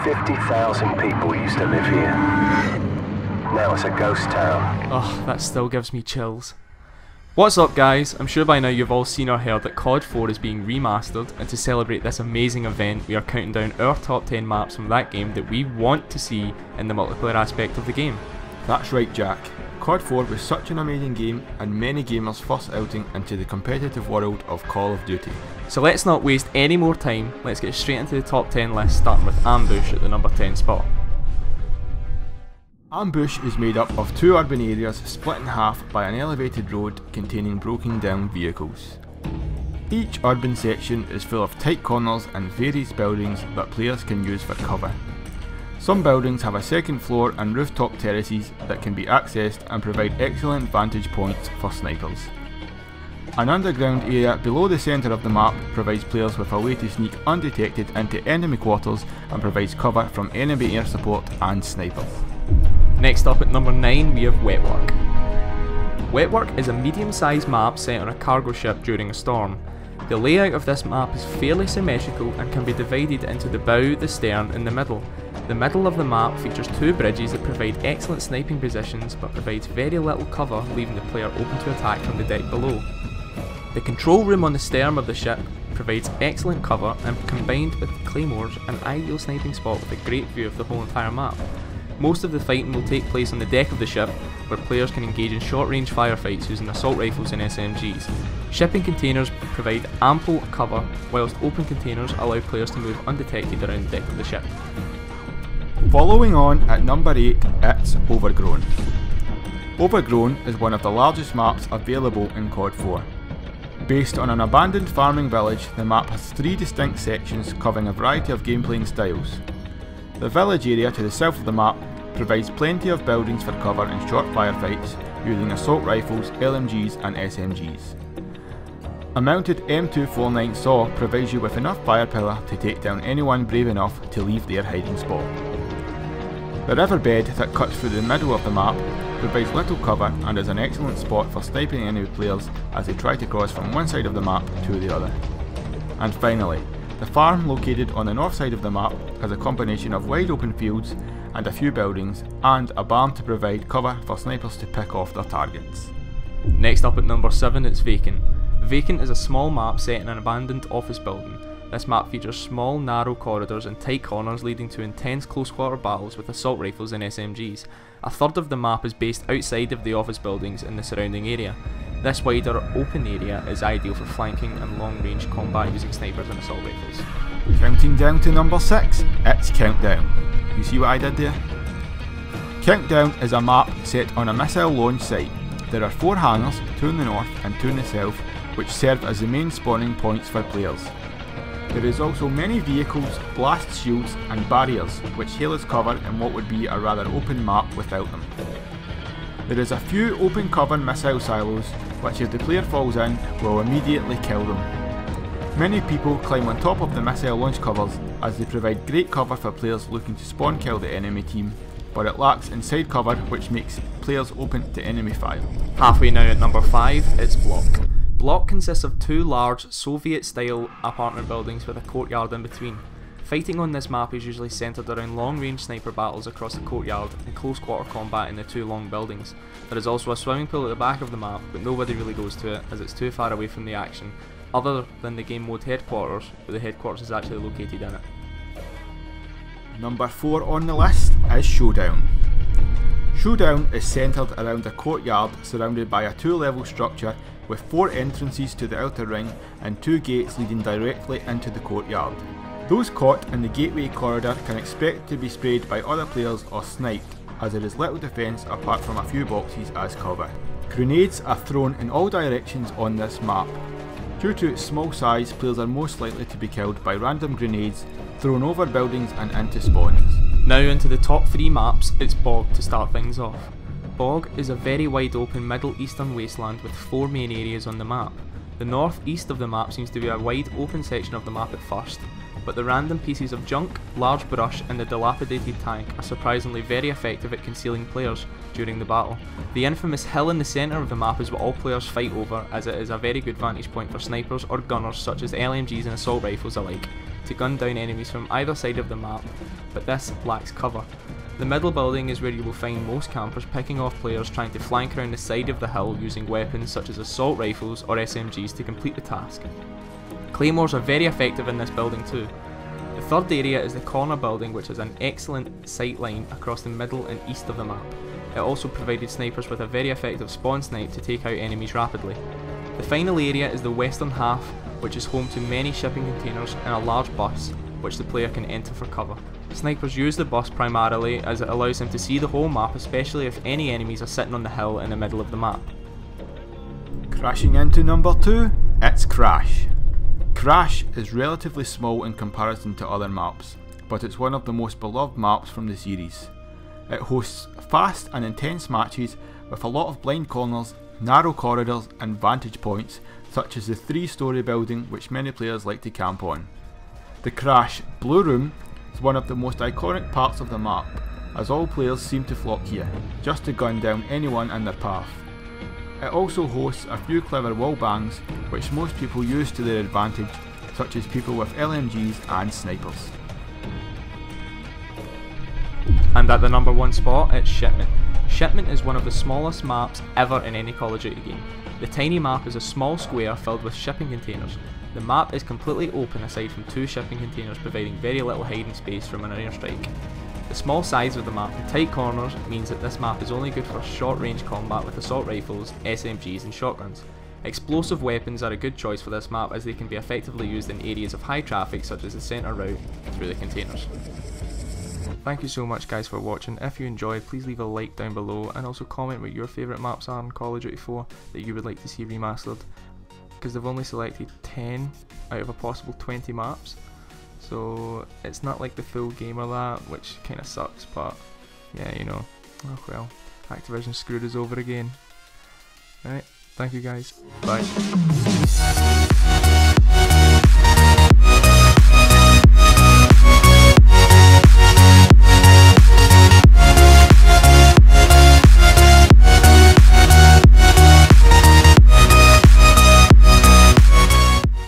50,000 people used to live here. Now it's a ghost town. Oh, that still gives me chills. What's up guys, I'm sure by now you've all seen or heard that COD 4 is being remastered, and to celebrate this amazing event we are counting down our top 10 maps from that game that we want to see in the multiplayer aspect of the game. That's right Jack, COD 4 was such an amazing game and many gamers' first outing into the competitive world of Call of Duty. So let's not waste any more time, let's get straight into the top 10 list, starting with Ambush at the number 10 spot. Ambush is made up of two urban areas split in half by an elevated road containing broken down vehicles. Each urban section is full of tight corners and various buildings that players can use for cover. Some buildings have a second floor and rooftop terraces that can be accessed and provide excellent vantage points for snipers. An underground area below the centre of the map provides players with a way to sneak undetected into enemy quarters and provides cover from enemy air support and snipers. Next up at number 9 we have Wetwork. Wetwork is a medium-sized map set on a cargo ship during a storm. The layout of this map is fairly symmetrical and can be divided into the bow, the stern and the middle. The middle of the map features two bridges that provide excellent sniping positions but provides very little cover, leaving the player open to attack from the deck below. The control room on the stern of the ship provides excellent cover and, combined with claymores, an ideal sniping spot with a great view of the whole entire map. Most of the fighting will take place on the deck of the ship, where players can engage in short-range firefights using assault rifles and SMGs. Shipping containers provide ample cover, whilst open containers allow players to move undetected around the deck of the ship. Following on at number 8, it's Overgrown. Overgrown is one of the largest maps available in COD 4. Based on an abandoned farming village, the map has three distinct sections covering a variety of gameplay styles. The village area to the south of the map provides plenty of buildings for cover in short firefights using assault rifles, LMGs and SMGs. A mounted M249 SAW provides you with enough firepower to take down anyone brave enough to leave their hiding spot. The riverbed that cuts through the middle of the map provides little cover and is an excellent spot for sniping enemy players as they try to cross from one side of the map to the other. And finally, the farm located on the north side of the map has a combination of wide open fields and a few buildings, and a barn to provide cover for snipers to pick off their targets. Next up at number 7 it's Vacant. Vacant is a small map set in an abandoned office building. This map features small narrow corridors and tight corners leading to intense close quarter battles with assault rifles and SMGs. A third of the map is based outside of the office buildings in the surrounding area. This wider open area is ideal for flanking and long range combat using snipers and assault rifles. Counting down to number 6, it's Countdown. You see what I did there? Countdown is a map set on a missile launch site. There are 4 hangars, 2 in the north and 2 in the south, which serve as the main spawning points for players. There is also many vehicles, blast shields and barriers which hail as cover in what would be a rather open map without them. There is a few open cover missile silos which, if the player falls in, will immediately kill them. Many people climb on top of the missile launch covers as they provide great cover for players looking to spawn kill the enemy team, but it lacks inside cover which makes players open to enemy fire. Halfway now at number 5 it's Block. Block consists of 2 large Soviet style apartment buildings with a courtyard in between. Fighting on this map is usually centred around long range sniper battles across the courtyard and close quarter combat in the 2 long buildings. There is also a swimming pool at the back of the map, but nobody really goes to it as it's too far away from the action, other than the game mode headquarters, but the headquarters is actually located in it. Number 4 on the list is Showdown. Showdown is centred around a courtyard surrounded by a 2-level structure with 4 entrances to the outer ring and 2 gates leading directly into the courtyard. Those caught in the gateway corridor can expect to be sprayed by other players or sniped, as there is little defence apart from a few boxes as cover. Grenades are thrown in all directions on this map. Due to its small size, players are most likely to be killed by random grenades thrown over buildings and into spawns. Now into the top 3 maps, it's Bog to start things off. Bog is a very wide open middle eastern wasteland with 4 main areas on the map. The north east of the map seems to be a wide open section of the map at first, but the random pieces of junk, large brush and the dilapidated tank are surprisingly very effective at concealing players during the battle. The infamous hill in the centre of the map is what all players fight over, as it is a very good vantage point for snipers or gunners such as LMGs and assault rifles alike. to gun down enemies from either side of the map, but this lacks cover. The middle building is where you will find most campers picking off players trying to flank around the side of the hill using weapons such as assault rifles or SMGs to complete the task. Claymores are very effective in this building too. The third area is the corner building, which has an excellent sight line across the middle and east of the map. It also provided snipers with a very effective spawn snipe to take out enemies rapidly. The final area is the western half, which is home to many shipping containers and a large bus, which the player can enter for cover. Snipers use the bus primarily as it allows them to see the whole map, especially if any enemies are sitting on the hill in the middle of the map. Crashing into number 2, it's Crash. Crash is relatively small in comparison to other maps, but it's one of the most beloved maps from the series. It hosts fast and intense matches with a lot of blind corners, narrow corridors and vantage points, such as the 3-storey building which many players like to camp on. The Crash Blue Room is one of the most iconic parts of the map, as all players seem to flock here, just to gun down anyone in their path. It also hosts a few clever wall bangs, which most people use to their advantage, such as people with LMGs and snipers. And at the number 1 spot, it's Shipment. Shipment is one of the smallest maps ever in any Call of Duty game. The tiny map is a small square filled with shipping containers. The map is completely open aside from 2 shipping containers, providing very little hiding space from an airstrike. The small size of the map and tight corners means that this map is only good for short range combat with assault rifles, SMGs and shotguns. Explosive weapons are a good choice for this map as they can be effectively used in areas of high traffic such as the centre route through the containers. Thank you so much guys for watching. If you enjoyed, please leave a like down below and also comment what your favourite maps are in Call of Duty 4 that you would like to see remastered, because they've only selected 10 out of a possible 20 maps, so it's not like the full game or that, which kind of sucks, but yeah, you know, oh well, Activision screwed us over again. Alright, thank you guys, bye.